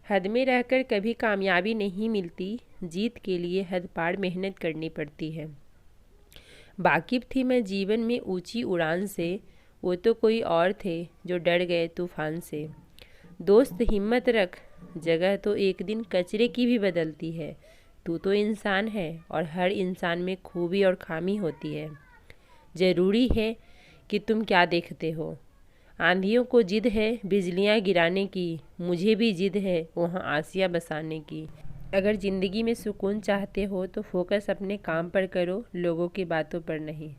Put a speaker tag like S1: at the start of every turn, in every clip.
S1: हद में रहकर कभी कामयाबी नहीं मिलती, जीत के लिए हद पार मेहनत करनी पड़ती है। वाकिफ थी मैं जीवन में ऊंची उड़ान से, वो तो कोई और थे जो डर गए तूफान से। दोस्त हिम्मत रख, जगह तो एक दिन कचरे की भी बदलती है। तू तो इंसान है और हर इंसान में खूबी और खामी होती है। ज़रूरी है कि तुम क्या देखते हो। आंधियों को जिद है बिजलियां गिराने की, मुझे भी जिद है वहाँ आसिया बसाने की। अगर ज़िंदगी में सुकून चाहते हो तो फोकस अपने काम पर करो, लोगों की बातों पर नहीं।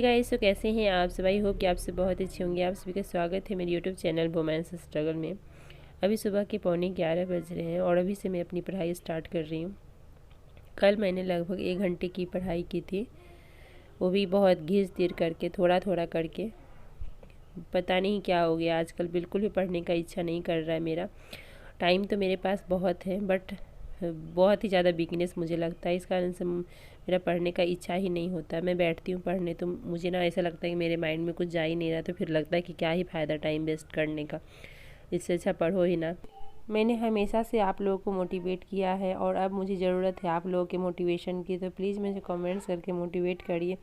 S1: गाइस, तो कैसे हैं आप सब? आई होप कि आप सब बहुत अच्छे होंगे। आप सभी का स्वागत है मेरे यूट्यूब चैनल वोमेंस स्ट्रगल में। अभी सुबह के 11:15 बज रहे हैं और अभी से मैं अपनी पढ़ाई स्टार्ट कर रही हूँ। कल मैंने लगभग 1 घंटे की पढ़ाई की थी, वो भी बहुत घिस तीर करके, थोड़ा थोड़ा करके। पता नहीं क्या हो गया, आजकल बिल्कुल भी पढ़ने का इच्छा नहीं कर रहा है मेरा। टाइम तो मेरे पास बहुत है, बट बहुत ही ज़्यादा वीकनेस मुझे लगता है, इस कारण से मेरा पढ़ने का इच्छा ही नहीं होता। मैं बैठती हूँ पढ़ने तो मुझे ना ऐसा लगता है कि मेरे माइंड में कुछ जा ही नहीं रहा, तो फिर लगता है कि क्या ही फ़ायदा टाइम वेस्ट करने का, इससे अच्छा पढ़ो ही ना। मैंने हमेशा से आप लोगों को मोटिवेट किया है और अब मुझे ज़रूरत है आप लोगों के मोटिवेशन की, तो प्लीज़ मुझे कमेंट्स करके मोटिवेट करिए।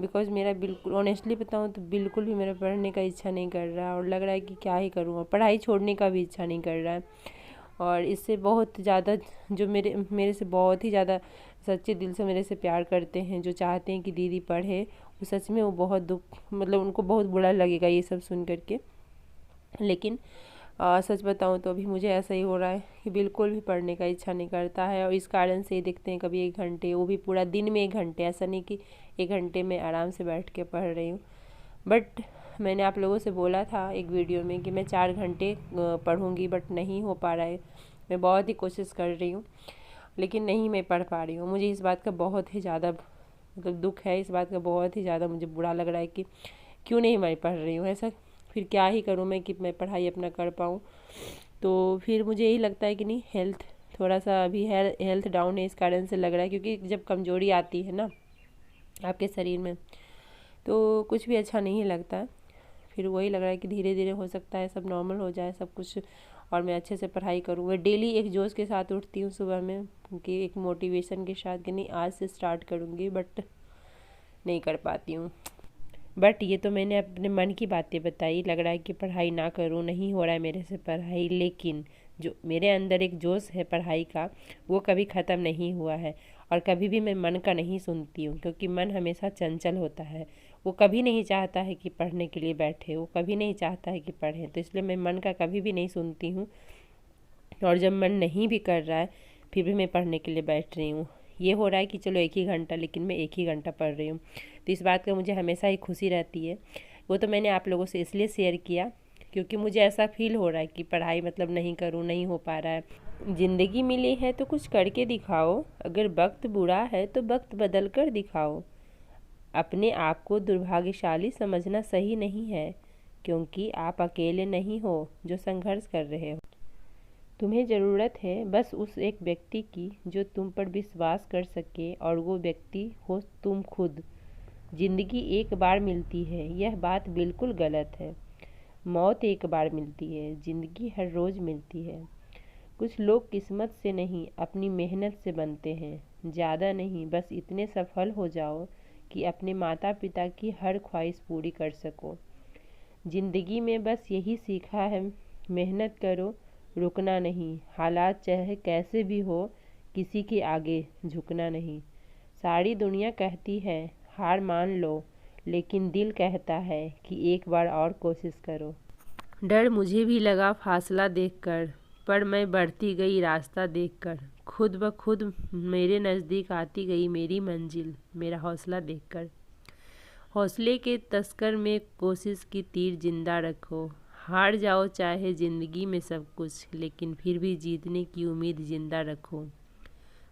S1: बिकॉज़ मेरा बिल्कुल ऑनेस्टली बताऊँ तो बिल्कुल भी मेरा पढ़ने का इच्छा नहीं कर रहा है और लग रहा है कि क्या ही करूँ, और पढ़ाई छोड़ने का भी इच्छा नहीं कर रहा है। और इससे बहुत ज़्यादा जो मेरे से बहुत ही ज़्यादा सच्चे दिल से मेरे से प्यार करते हैं, जो चाहते हैं कि दीदी पढ़े, वो सच में वो बहुत दुख, मतलब उनको बहुत बुरा लगेगा ये सब सुन करके। लेकिन सच बताऊं तो अभी मुझे ऐसा ही हो रहा है कि बिल्कुल भी पढ़ने का इच्छा नहीं करता है, और इस कारण से ही देखते हैं कभी 1 घंटे, वो भी पूरा दिन में 1 घंटे, ऐसा नहीं कि 1 घंटे में आराम से बैठ के पढ़ रही हूँ। बट मैंने आप लोगों से बोला था एक वीडियो में कि मैं 4 घंटे पढ़ूंगी, बट नहीं हो पा रहा है। मैं बहुत ही कोशिश कर रही हूँ लेकिन नहीं मैं पढ़ पा रही हूँ। मुझे इस बात का बहुत ही ज़्यादा मतलब दुख है, इस बात का बहुत ही ज़्यादा मुझे बुरा लग रहा है कि क्यों नहीं मैं पढ़ रही हूँ। ऐसा फिर क्या ही करूँ मैं कि मैं पढ़ाई अपना कर पाऊँ। तो फिर मुझे यही लगता है कि नहीं, हेल्थ थोड़ा सा अभी हेल्थ डाउन है, इस कारण से लग रहा है, क्योंकि जब कमज़ोरी आती है ना आपके शरीर में तो कुछ भी अच्छा नहीं लगता। फिर वही लग रहा है कि धीरे धीरे हो सकता है सब नॉर्मल हो जाए सब कुछ, और मैं अच्छे से पढ़ाई करूँ। मैं डेली एक जोश के साथ उठती हूँ सुबह में कि एक मोटिवेशन के साथ कि नहीं आज से स्टार्ट करूँगी, बट नहीं कर पाती हूँ। बट ये तो मैंने अपने मन की बातें बताई, लग रहा है कि पढ़ाई ना करूँ, नहीं हो रहा है मेरे से पढ़ाई, लेकिन जो मेरे अंदर एक जोश है पढ़ाई का, वो कभी ख़त्म नहीं हुआ है। और कभी भी मैं मन का नहीं सुनती हूँ, क्योंकि मन हमेशा चंचल होता है, वो कभी नहीं चाहता है कि पढ़ने के लिए बैठे, वो कभी नहीं चाहता है कि पढ़ें, तो इसलिए मैं मन का कभी भी नहीं सुनती हूँ। और जब मन नहीं भी कर रहा है फिर भी मैं पढ़ने के लिए बैठ रही हूँ। ये हो रहा है कि चलो 1 ही घंटा, लेकिन मैं 1 ही घंटा पढ़ रही हूँ, तो इस बात का मुझे हमेशा ही खुशी रहती है। वो तो मैंने आप लोगों से इसलिए शेयर किया क्योंकि मुझे ऐसा फील हो रहा है कि पढ़ाई मतलब नहीं करूँ, नहीं हो पा रहा है। ज़िंदगी मिली है तो कुछ करके दिखाओ, अगर वक्त बुरा है तो वक्त बदल कर दिखाओ। अपने आप को दुर्भाग्यशाली समझना सही नहीं है, क्योंकि आप अकेले नहीं हो जो संघर्ष कर रहे हो। तुम्हें ज़रूरत है बस उस एक व्यक्ति की जो तुम पर विश्वास कर सके, और वो व्यक्ति हो तुम खुद। ज़िंदगी एक बार मिलती है, यह बात बिल्कुल गलत है। मौत एक बार मिलती है, ज़िंदगी हर रोज़ मिलती है। कुछ लोग किस्मत से नहीं अपनी मेहनत से बनते हैं। ज़्यादा नहीं, बस इतने सफल हो जाओ कि अपने माता पिता की हर ख्वाहिश पूरी कर सको। ज़िंदगी में बस यही सीखा है, मेहनत करो, रुकना नहीं, हालात चाहे कैसे भी हो किसी के आगे झुकना नहीं। सारी दुनिया कहती है हार मान लो, लेकिन दिल कहता है कि एक बार और कोशिश करो। डर मुझे भी लगा फासला देखकर, पर मैं बढ़ती गई रास्ता देखकर। खुद ब खुद मेरे नज़दीक आती गई मेरी मंजिल, मेरा हौसला देखकर। हौसले के तस्कर में कोशिश की तीर जिंदा रखो। हार जाओ चाहे ज़िंदगी में सब कुछ, लेकिन फिर भी जीतने की उम्मीद जिंदा रखो।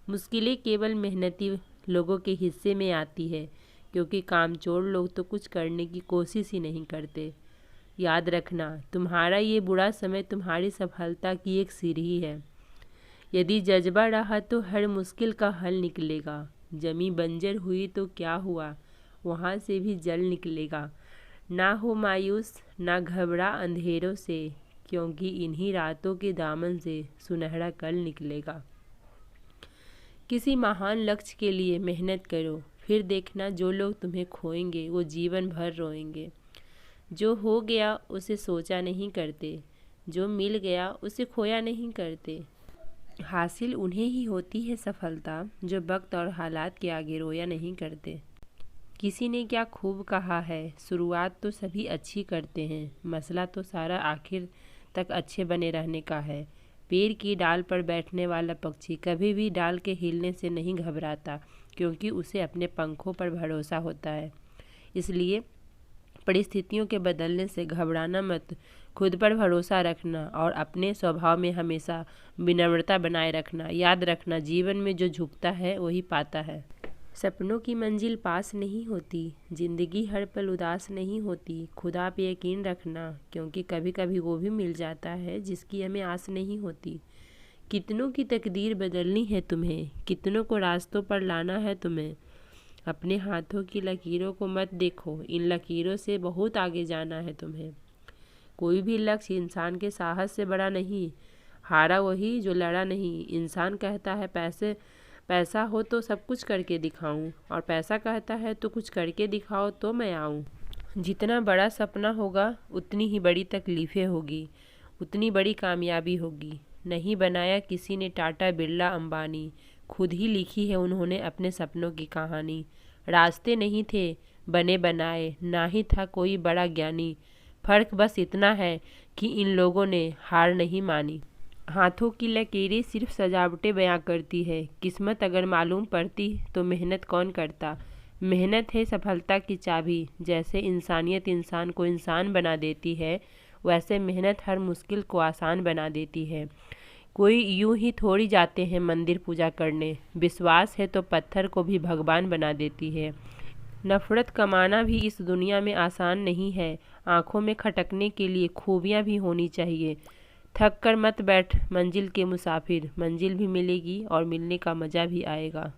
S1: मुश्किलें केवल मेहनती लोगों के हिस्से में आती है, क्योंकि कामचोर लोग तो कुछ करने की कोशिश ही नहीं करते। याद रखना, तुम्हारा ये बुरा समय तुम्हारी सफलता की एक सीढ़ी है। यदि जज्बा रहा तो हर मुश्किल का हल निकलेगा। जमी बंजर हुई तो क्या हुआ, वहाँ से भी जल निकलेगा। ना हो मायूस, ना घबरा अंधेरों से, क्योंकि इन्हीं रातों के दामन से सुनहरा कल निकलेगा। किसी महान लक्ष्य के लिए मेहनत करो, फिर देखना जो लोग तुम्हें खोएंगे वो जीवन भर रोएंगे। जो हो गया उसे सोचा नहीं करते, जो मिल गया उसे खोया नहीं करते। हासिल उन्हें ही होती है सफलता, जो वक्त और हालात के आगे रोया नहीं करते। किसी ने क्या खूब कहा है, शुरुआत तो सभी अच्छी करते हैं, मसला तो सारा आखिर तक अच्छे बने रहने का है। पेड़ की डाल पर बैठने वाला पक्षी कभी भी डाल के हिलने से नहीं घबराता, क्योंकि उसे अपने पंखों पर भरोसा होता है। इसलिए परिस्थितियों के बदलने से घबराना मत, खुद पर भरोसा रखना और अपने स्वभाव में हमेशा विनम्रता बनाए रखना। याद रखना, जीवन में जो झुकता है वही पाता है। सपनों की मंजिल पास नहीं होती, जिंदगी हर पल उदास नहीं होती। खुदा पे यकीन रखना, क्योंकि कभी कभी वो भी मिल जाता है जिसकी हमें आस नहीं होती। कितनों की तकदीर बदलनी है तुम्हें, कितनों को रास्तों पर लाना है तुम्हें। अपने हाथों की लकीरों को मत देखो, इन लकीरों से बहुत आगे जाना है तुम्हें। कोई भी लक्ष्य इंसान के साहस से बड़ा नहीं, हारा वही जो लड़ा नहीं। इंसान कहता है पैसा हो तो सब कुछ करके दिखाऊं, और पैसा कहता है तो कुछ करके दिखाओ तो मैं आऊं। जितना बड़ा सपना होगा उतनी ही बड़ी तकलीफ़ें होगी, उतनी बड़ी कामयाबी होगी। नहीं बनाया किसी ने टाटा बिरला अंबानी, खुद ही लिखी है उन्होंने अपने सपनों की कहानी। रास्ते नहीं थे बने बनाए, ना ही था कोई बड़ा ज्ञानी। फ़र्क बस इतना है कि इन लोगों ने हार नहीं मानी। हाथों की लकीरें सिर्फ सजावटें बयां करती है, किस्मत अगर मालूम पड़ती तो मेहनत कौन करता। मेहनत है सफलता की चाबी, जैसे इंसानियत इंसान को इंसान बना देती है, वैसे मेहनत हर मुश्किल को आसान बना देती है। कोई यूं ही थोड़ी जाते हैं मंदिर पूजा करने, विश्वास है तो पत्थर को भी भगवान बना देती है। नफ़रत कमाना भी इस दुनिया में आसान नहीं है, आँखों में खटकने के लिए खूबियाँ भी होनी चाहिए। थक कर मत बैठ मंजिल के मुसाफिर, मंजिल भी मिलेगी और मिलने का मज़ा भी आएगा।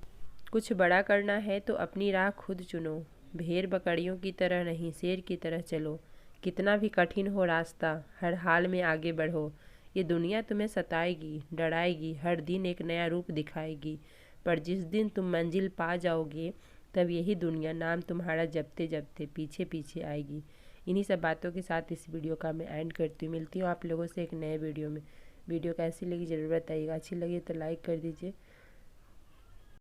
S1: कुछ बड़ा करना है तो अपनी राह खुद चुनो, भेड़ बकरियों की तरह नहीं शेर की तरह चलो। कितना भी कठिन हो रास्ता, हर हाल में आगे बढ़ो। ये दुनिया तुम्हें सताएगी, डराएगी, हर दिन एक नया रूप दिखाएगी, पर जिस दिन तुम मंजिल पा जाओगे तब यही दुनिया नाम तुम्हारा जपते जपते पीछे पीछे आएगी। इन्हीं सब बातों के साथ इस वीडियो का मैं एंड करती हूँ। मिलती हूँ आप लोगों से एक नए वीडियो में। वीडियो कैसी लगी ज़रूर बताइएगा, अच्छी लगी तो लाइक कर दीजिए।